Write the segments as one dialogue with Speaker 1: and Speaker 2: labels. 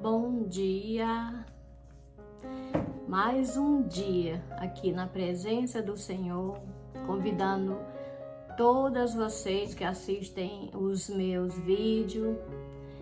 Speaker 1: bom dia. Mais um dia aqui na presença do Senhor, convidando todas vocês que assistem os meus vídeos,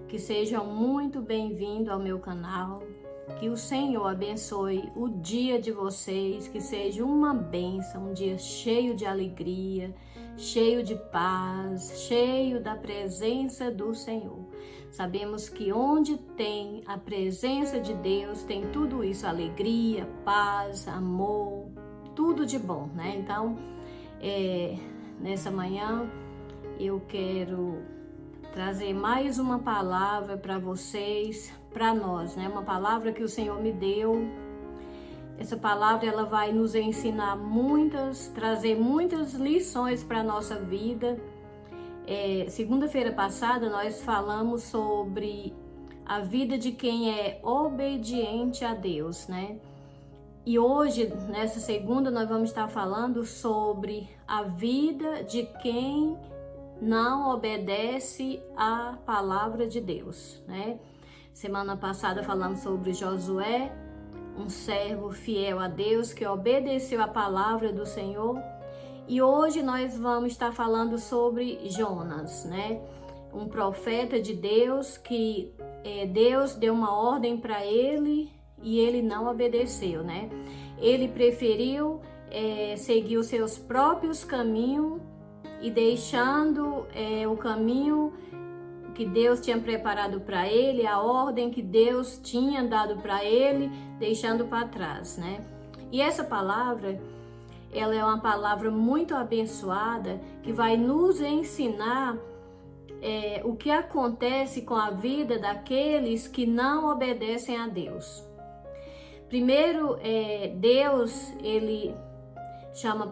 Speaker 1: que sejam muito bem-vindos ao meu canal, que o Senhor abençoe o dia de vocês, que seja uma bênção, um dia cheio de alegria, cheio de paz, cheio da presença do Senhor. Sabemos que onde tem a presença de Deus, tem tudo isso, alegria, paz, amor, tudo de bom, né? Então, nessa manhã, eu quero trazer mais uma palavra para vocês, para nós, né? Uma palavra que o Senhor me deu. Essa palavra, ela vai nos ensinar trazer muitas lições para a nossa vida. Segunda-feira passada, nós falamos sobre a vida de quem é obediente a Deus, né? E hoje, nessa segunda, nós vamos estar falando sobre a vida de quem não obedece à palavra de Deus, né? Semana passada falamos sobre Josué, um servo fiel a Deus que obedeceu à palavra do Senhor. E hoje nós vamos estar falando sobre Jonas, né? Um profeta de Deus que Deus deu uma ordem para ele e ele não obedeceu, né? Ele preferiu seguir os seus próprios caminhos e deixando o caminho que Deus tinha preparado para ele, a ordem que Deus tinha dado para ele, deixando para trás, né? E essa palavra, ela é uma palavra muito abençoada que vai nos ensinar o que acontece com a vida daqueles que não obedecem a Deus. Primeiro, Deus, ele chama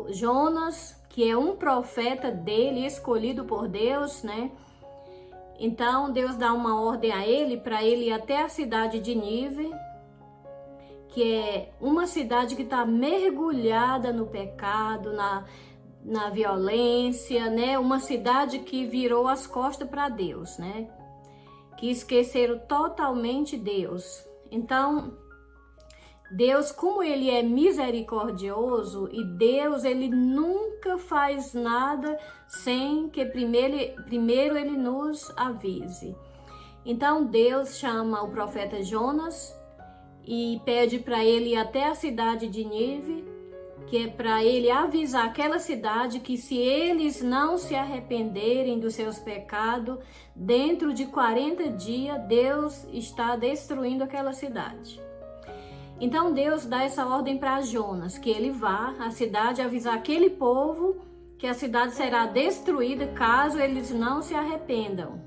Speaker 1: Jonas, que é um profeta dele, escolhido por Deus, né? Então, Deus dá uma ordem a ele, para ele ir até a cidade de Nínive, que é uma cidade que está mergulhada no pecado, na violência, né? Uma cidade que virou as costas para Deus, né? Que esqueceram totalmente Deus. Então, Deus, como ele é misericordioso, e Deus, ele nunca faz nada sem que primeiro ele nos avise. Então, Deus chama o profeta Jonas e pede para ele ir até a cidade de Nínive, que é para ele avisar aquela cidade que se eles não se arrependerem dos seus pecados, dentro de 40 dias, Deus está destruindo aquela cidade. Então Deus dá essa ordem para Jonas, que ele vá à cidade avisar aquele povo que a cidade será destruída caso eles não se arrependam.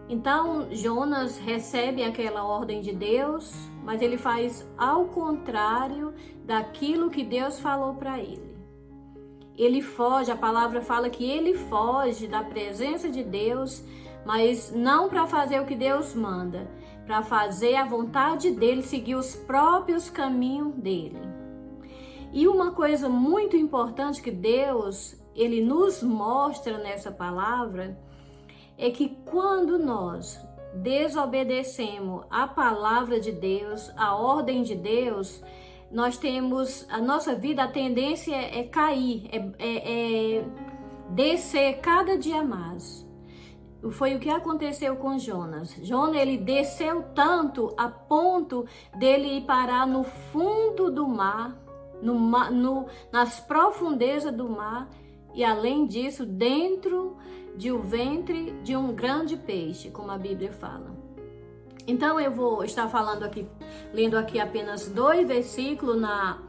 Speaker 1: Então Jonas recebe aquela ordem de Deus, mas ele faz ao contrário daquilo que Deus falou para ele. Ele foge, a palavra fala que ele foge da presença de Deus, mas não para fazer o que Deus manda, para fazer a vontade dele, seguir os próprios caminhos dele. E uma coisa muito importante que Deus, ele nos mostra nessa palavra, é que quando nós desobedecemos a palavra de Deus, a ordem de Deus, nós temos, a nossa vida, a tendência é cair, é descer cada dia mais. Foi o que aconteceu com Jonas. Jonas, ele desceu tanto a ponto dele ir parar no fundo do mar, nas profundezas do mar, e além disso, dentro de um ventre de um grande peixe, como a Bíblia fala. Então eu vou estar lendo aqui apenas 2 versículos na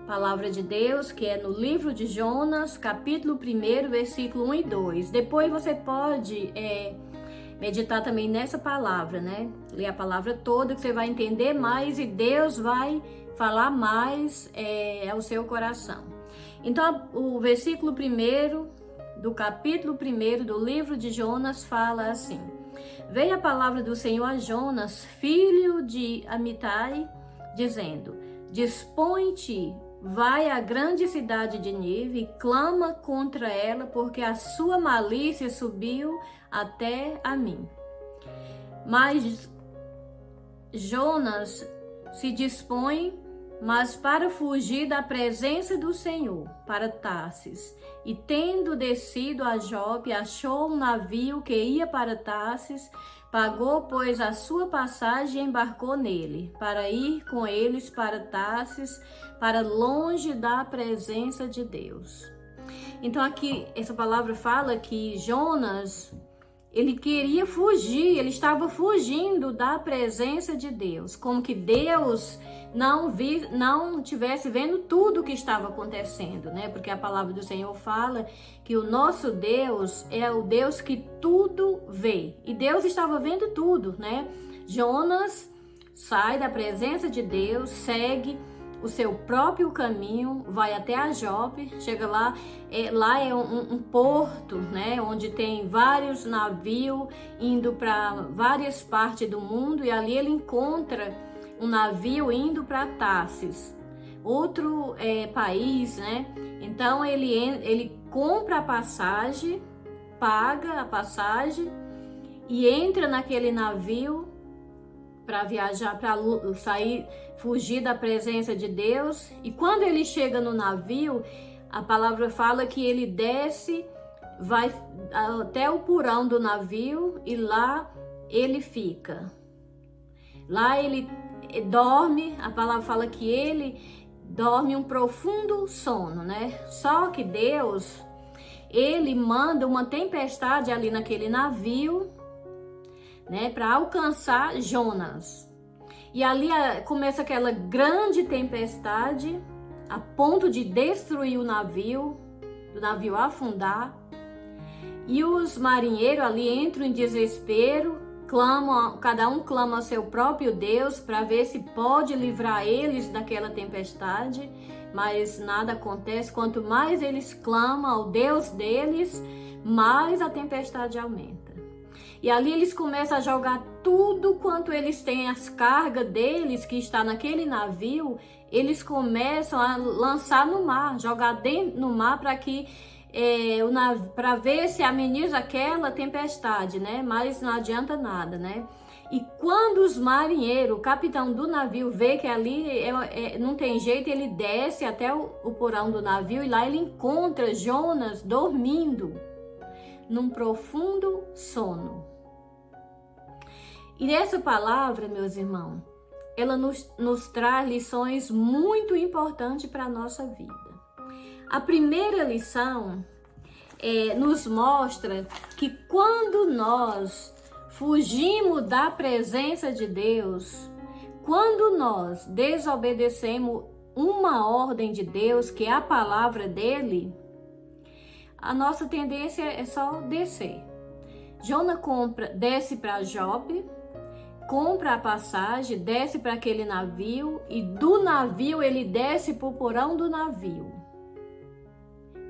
Speaker 1: palavra de Deus, que é no livro de Jonas, capítulo 1, versículo 1 e 2. Depois você pode meditar também nessa palavra, né? Ler a palavra toda, que você vai entender mais e Deus vai falar mais ao seu coração. Então, o versículo 1 do capítulo 1 do livro de Jonas fala assim: Veio a palavra do Senhor a Jonas, filho de Amitai, dizendo: Dispõe-te, vai à grande cidade de Nínive e clama contra ela, porque a sua malícia subiu até a mim. Mas Jonas se dispõe, mas para fugir da presença do Senhor, para Tarsis. E tendo descido a Jope, achou um navio que ia para Tarsis, pagou, pois, a sua passagem e embarcou nele, para ir com eles para Tarsis, para longe da presença de Deus. Então aqui, essa palavra fala que Jonas, ele queria fugir, ele estava fugindo da presença de Deus, como que Deus não tivesse vendo tudo o que estava acontecendo, né? Porque a palavra do Senhor fala que o nosso Deus é o Deus que tudo vê. E Deus estava vendo tudo, né? Jonas sai da presença de Deus, segue o seu próprio caminho, vai até a Jope, chega lá, lá é um porto, né, onde tem vários navios indo para várias partes do mundo, e ali ele encontra um navio indo para Tarsis, outro país, né? Então ele compra a passagem, paga a passagem e entra naquele navio para viajar, para sair, fugir da presença de Deus. E quando ele chega no navio, a palavra fala que ele desce, vai até o porão do navio e lá ele fica. Lá ele dorme, a palavra fala que ele dorme um profundo sono, né? Só que Deus, ele manda uma tempestade ali naquele navio, né, para alcançar Jonas. E ali começa aquela grande tempestade, a ponto de destruir o navio, do navio afundar. E os marinheiros ali entram em desespero, clamam, cada um clama ao seu próprio Deus para ver se pode livrar eles daquela tempestade, mas nada acontece. Quanto mais eles clamam ao Deus deles, mais a tempestade aumenta. E ali eles começam a jogar tudo quanto eles têm, as cargas deles que está naquele navio, eles começam a lançar no mar, jogar dentro no mar para que para ver se ameniza aquela tempestade, né? Mas não adianta nada, né? E quando os marinheiros, o capitão do navio, vê que ali não tem jeito, ele desce até o porão do navio e lá ele encontra Jonas dormindo num profundo sono. E essa palavra, meus irmãos, ela nos traz lições muito importantes para a nossa vida. A primeira lição nos mostra que quando nós fugimos da presença de Deus, quando nós desobedecemos uma ordem de Deus, que é a palavra dele, a nossa tendência é só descer. Jonas desce para Jope, compra a passagem, desce para aquele navio e do navio ele desce para o porão do navio.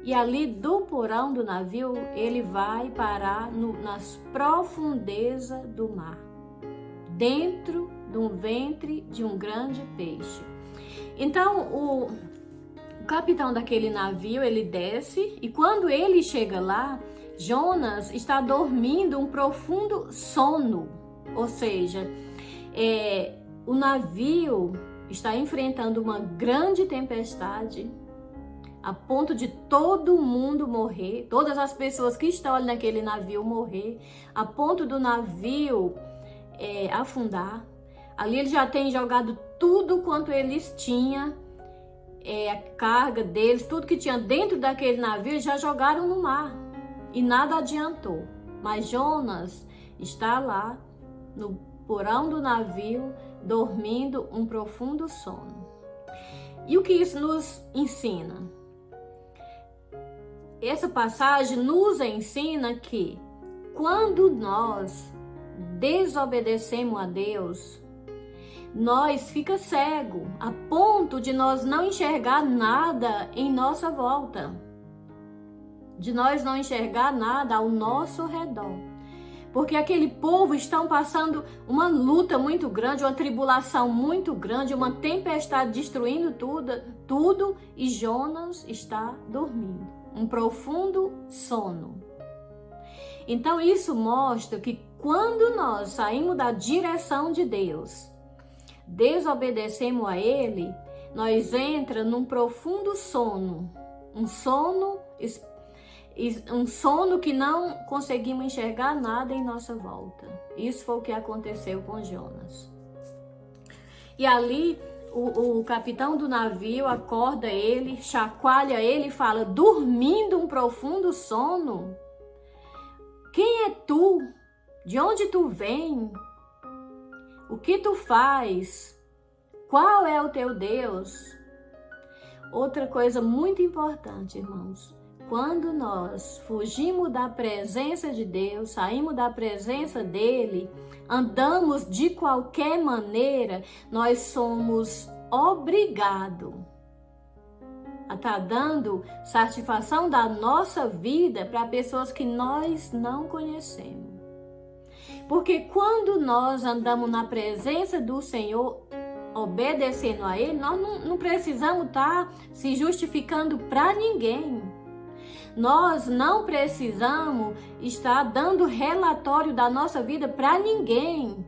Speaker 1: E ali do porão do navio ele vai parar nas profundezas do mar, dentro do ventre de um grande peixe. Então o capitão daquele navio, ele desce e quando ele chega lá, Jonas está dormindo um profundo sono, ou seja, o navio está enfrentando uma grande tempestade, a ponto de todo mundo morrer, todas as pessoas que estão ali naquele navio morrer, a ponto do navio afundar. Ali ele já tem jogado tudo quanto eles tinham, a carga deles, tudo que tinha dentro daquele navio, já jogaram no mar e nada adiantou. Mas Jonas está lá no porão do navio, dormindo um profundo sono. E o que isso nos ensina? Essa passagem nos ensina que quando nós desobedecemos a Deus, nós fica cego, a ponto de nós não enxergar nada em nossa volta, de nós não enxergar nada ao nosso redor. Porque aquele povo estão passando uma luta muito grande, uma tribulação muito grande, uma tempestade destruindo tudo e Jonas está dormindo, um profundo sono. Então isso mostra que quando nós saímos da direção de Deus, desobedecemos a Ele, nós entramos num profundo sono, um sono que não conseguimos enxergar nada em nossa volta. Isso foi o que aconteceu com Jonas. E ali o capitão do navio acorda ele, chacoalha ele e fala: dormindo um profundo sono? Quem é tu? De onde tu vem? O que tu faz? Qual é o teu Deus? Outra coisa muito importante, irmãos. Quando nós fugimos da presença de Deus, saímos da presença dele, andamos de qualquer maneira, nós somos obrigados a estar dando satisfação da nossa vida para pessoas que nós não conhecemos. Porque quando nós andamos na presença do Senhor, obedecendo a Ele, nós não precisamos estar se justificando para ninguém. Nós não precisamos estar dando relatório da nossa vida para ninguém,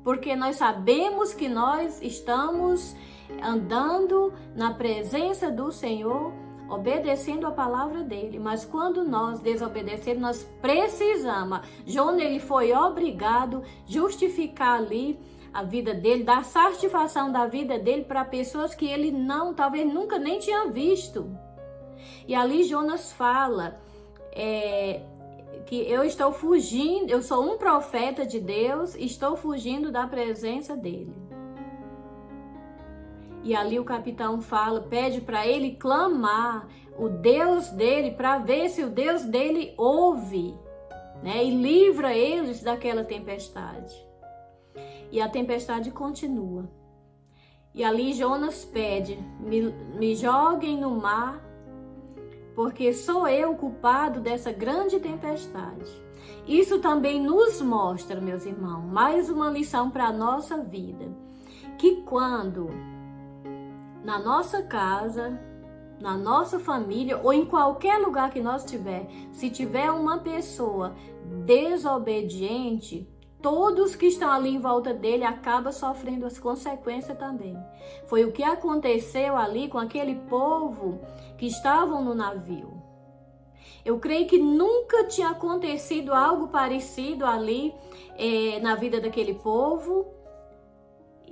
Speaker 1: porque nós sabemos que nós estamos andando na presença do Senhor, obedecendo a palavra dele. Mas quando nós desobedecemos, nós precisamos. Jonas, ele foi obrigado a justificar ali a vida dele, dar satisfação da vida dele para pessoas que ele talvez nunca nem tinha visto. E ali Jonas fala que eu estou fugindo, eu sou um profeta de Deus, estou fugindo da presença dele. E ali o capitão pede para ele clamar o Deus dele, para ver se o Deus dele ouve, né? E livra eles daquela tempestade. E a tempestade continua. E ali Jonas pede: me joguem no mar, porque sou eu o culpado dessa grande tempestade. Isso também nos mostra, meus irmãos, mais uma lição para a nossa vida, que quando na nossa casa, na nossa família ou em qualquer lugar que nós estiver, se tiver uma pessoa desobediente, todos que estão ali em volta dele acabam sofrendo as consequências também. Foi o que aconteceu ali com aquele povo que estavam no navio. Eu creio que nunca tinha acontecido algo parecido ali na vida daquele povo.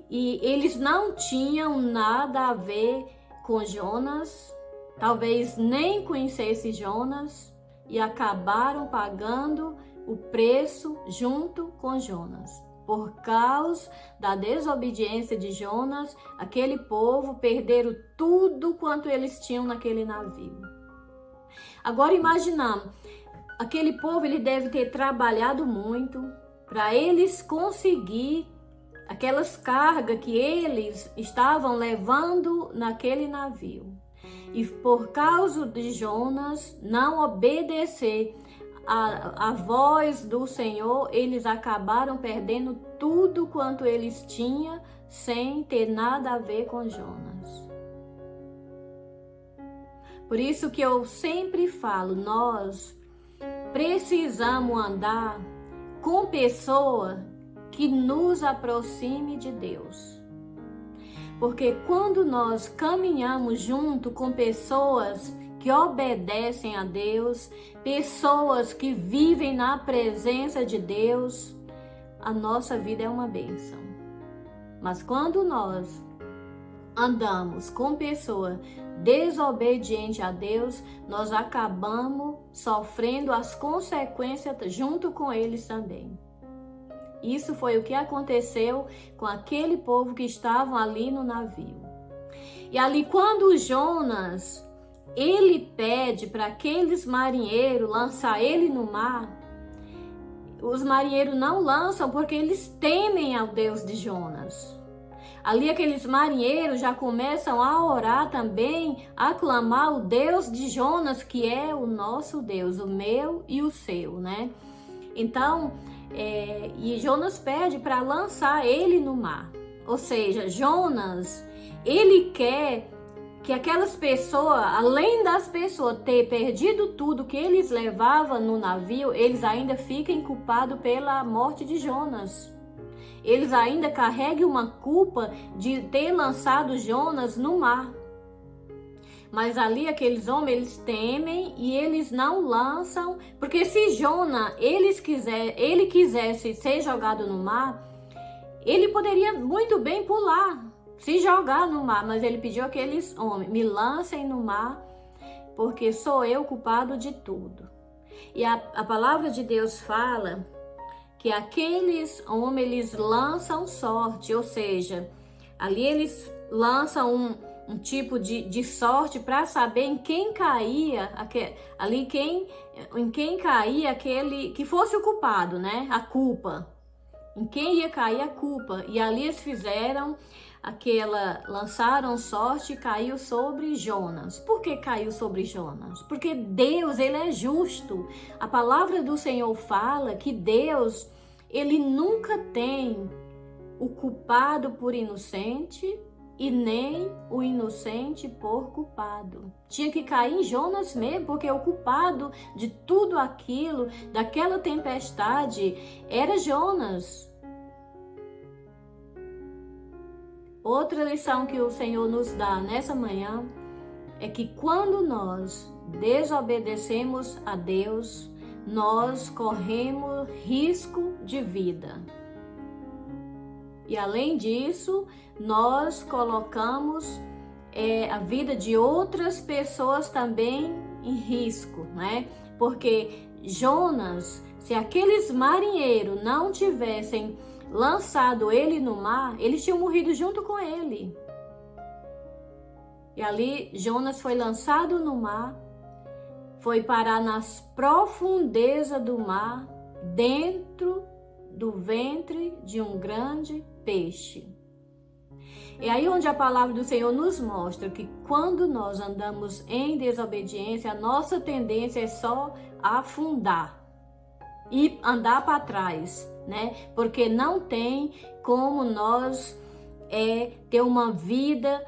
Speaker 1: E eles não tinham nada a ver com Jonas, talvez nem conhecessem Jonas, e acabaram pagando o preço junto com Jonas. Por causa da desobediência de Jonas, aquele povo perderam tudo quanto eles tinham naquele navio. Agora imaginamos, aquele povo ele deve ter trabalhado muito para eles conseguir aquelas cargas que eles estavam levando naquele navio. E por causa de Jonas não obedecer a voz do Senhor, eles acabaram perdendo tudo quanto eles tinham sem ter nada a ver com Jonas. Por isso que eu sempre falo, nós precisamos andar com pessoas que nos aproxime de Deus. Porque quando nós caminhamos junto com pessoas que obedecem a Deus, pessoas que vivem na presença de Deus, a nossa vida é uma bênção. Mas quando nós andamos com pessoas desobedientes a Deus, nós acabamos sofrendo as consequências junto com eles também. Isso foi o que aconteceu com aquele povo que estavam ali no navio. E ali quando Jonas, ele pede para aqueles marinheiros lançar ele no mar, os marinheiros não lançam porque eles temem ao Deus de Jonas. Ali aqueles marinheiros já começam a orar também, a clamar o Deus de Jonas, que é o nosso Deus, o meu e o seu, né? Então, e Jonas pede para lançar ele no mar. Ou seja, Jonas, ele quer que aquelas pessoas, além das pessoas ter perdido tudo que eles levavam no navio, eles ainda fiquem culpados pela morte de Jonas. eles ainda carreguem uma culpa de ter lançado Jonas no mar. Mas ali aqueles homens, eles temem e eles não lançam, porque se Jonas, ele quisesse ser jogado no mar, ele poderia muito bem pular, se jogar no mar, mas ele pediu àqueles homens, me lancem no mar, porque sou eu culpado de tudo. E a palavra de Deus fala que aqueles homens, eles lançam sorte, ou seja, ali eles lançam um tipo de sorte para saber em quem caía, em quem caía aquele que fosse o culpado, né? A culpa. Em quem ia cair a culpa. E ali eles fizeram lançaram sorte e caiu sobre Jonas. Por que caiu sobre Jonas? Porque Deus, ele é justo. A palavra do Senhor fala que Deus, ele nunca tem o culpado por inocente e nem o inocente por culpado. Tinha que cair em Jonas mesmo, porque o culpado de tudo aquilo, daquela tempestade, era Jonas. Outra lição que o Senhor nos dá nessa manhã é que quando nós desobedecemos a Deus, nós corremos risco de vida. E além disso, nós colocamos a vida de outras pessoas também em risco, né? Porque Jonas, se aqueles marinheiros não tivessem lançado ele no mar, eles tinham morrido junto com ele. E ali Jonas foi lançado no mar, foi parar nas profundezas do mar, dentro do ventre de um grande peixe. É aí onde a palavra do Senhor nos mostra que quando nós andamos em desobediência, a nossa tendência é só afundar e andar para trás, né? Porque não tem como nós ter uma vida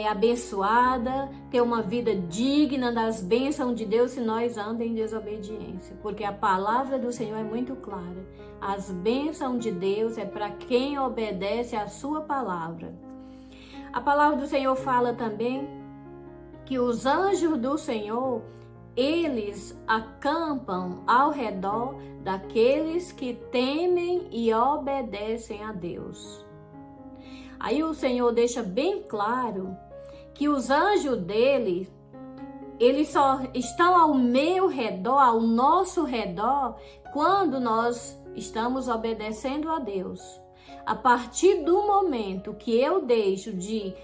Speaker 1: abençoada, ter uma vida digna das bênçãos de Deus se nós andamos em desobediência. Porque a palavra do Senhor é muito clara. As bênçãos de Deus é para quem obedece à sua palavra. A palavra do Senhor fala também que os anjos do Senhor, eles acampam ao redor daqueles que temem e obedecem a Deus. Aí o Senhor deixa bem claro que os anjos dele, eles só estão ao meu redor, ao nosso redor, quando nós estamos obedecendo a Deus. A partir do momento que eu deixo de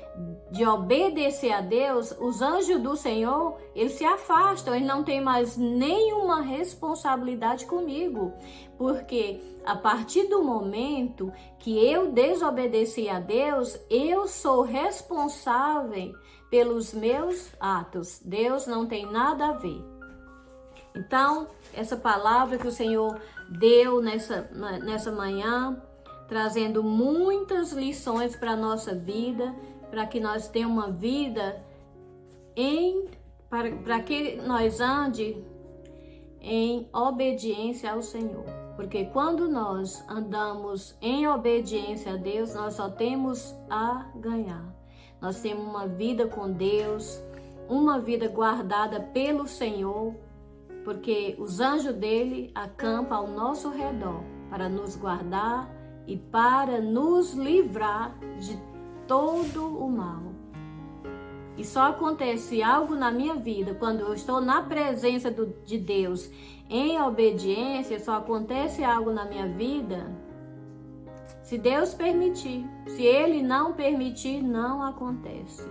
Speaker 1: obedecer a Deus, os anjos do Senhor, eles se afastam, eles não têm mais nenhuma responsabilidade comigo. Porque a partir do momento que eu desobedeci a Deus, eu sou responsável pelos meus atos. Deus não tem nada a ver. Então, essa palavra que o Senhor deu nessa manhã, trazendo muitas lições para a nossa vida, para que nós tenhamos uma vida para que nós ande em obediência ao Senhor. Porque quando nós andamos em obediência a Deus, nós só temos a ganhar. Nós temos uma vida com Deus, uma vida guardada pelo Senhor, porque os anjos dele acampam ao nosso redor para nos guardar e para nos livrar de todo o mal. E só acontece algo na minha vida quando eu estou na presença de Deus em obediência. Só acontece algo na minha vida se Deus permitir. Se Ele não permitir, não acontece.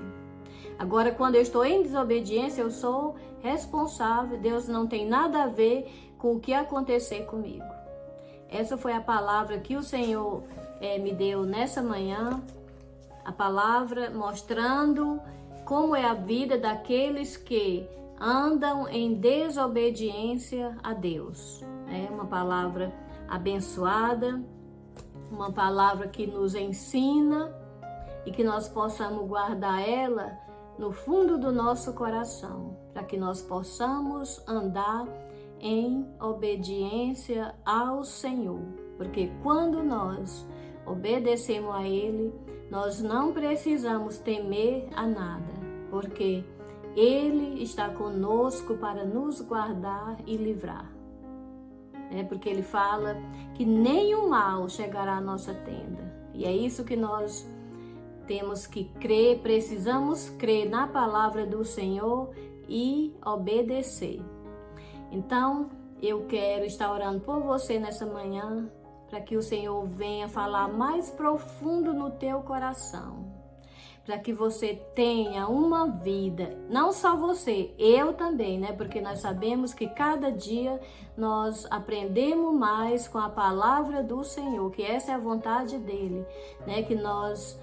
Speaker 1: Agora, quando eu estou em desobediência, eu sou responsável. Deus não tem nada a ver com o que acontecer comigo. Essa foi a palavra que o Senhor me deu nessa manhã. A palavra mostrando como é a vida daqueles que andam em desobediência a Deus. É uma palavra abençoada, uma palavra que nos ensina e que nós possamos guardar ela no fundo do nosso coração, para que nós possamos andar em obediência ao Senhor. Porque quando nós obedecemos a Ele, nós não precisamos temer a nada, porque Ele está conosco para nos guardar e livrar. Porque Ele fala que nenhum mal chegará à nossa tenda. E é isso que nós temos que crer, precisamos crer na palavra do Senhor e obedecer. Então, eu quero estar orando por você nessa manhã, para que o Senhor venha falar mais profundo no teu coração, para que você tenha uma vida, não só você, eu também, Porque nós sabemos que cada dia nós aprendemos mais com a palavra do Senhor, que essa é a vontade dele, Que nós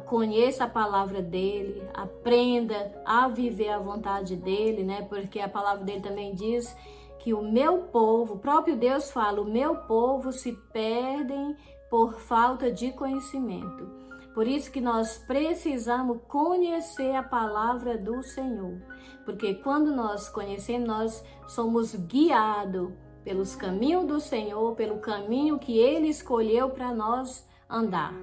Speaker 1: conheça a palavra dele, aprenda a viver a vontade dele, Porque a palavra dele também diz que o meu povo, o próprio Deus fala, o meu povo se perdem por falta de conhecimento. Por isso que nós precisamos conhecer a palavra do Senhor, porque quando nós conhecemos, nós somos guiados pelos caminhos do Senhor, pelo caminho que Ele escolheu para nós andar.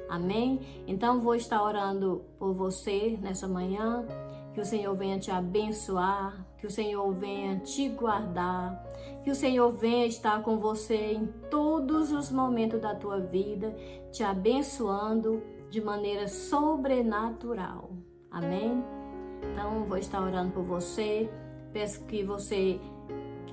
Speaker 1: Amém? Então vou estar orando por você nessa manhã, que o Senhor venha te abençoar, que o Senhor venha te guardar, que o Senhor venha estar com você em todos os momentos da tua vida, te abençoando de maneira sobrenatural. Amém? Então, vou estar orando por você. Peço que você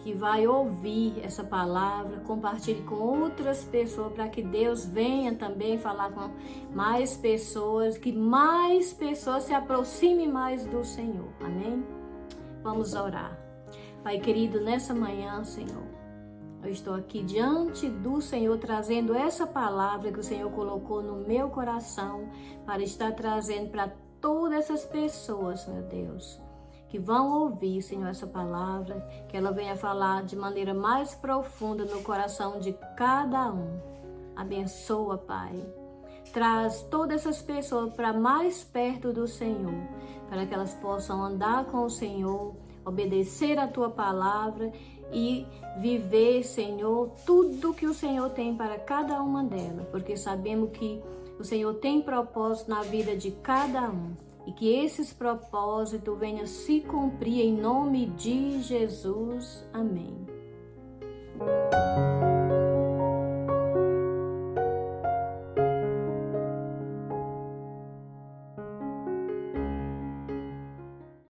Speaker 1: que vai ouvir essa palavra, compartilhe com outras pessoas, para que Deus venha também falar com mais pessoas, que mais pessoas se aproximem mais do Senhor. Amém? Vamos orar. Pai querido, nessa manhã, Senhor, eu estou aqui diante do Senhor, trazendo essa palavra que o Senhor colocou no meu coração, para estar trazendo para todas essas pessoas, meu Deus, que vão ouvir, Senhor, essa palavra, que ela venha falar de maneira mais profunda no coração de cada um. Abençoa, Pai. Traz todas essas pessoas para mais perto do Senhor, para que elas possam andar com o Senhor, obedecer a Tua palavra e viver, Senhor, tudo que o Senhor tem para cada uma delas, porque sabemos que o Senhor tem propósito na vida de cada um. E que esses propósitos venham se cumprir em nome de Jesus. Amém.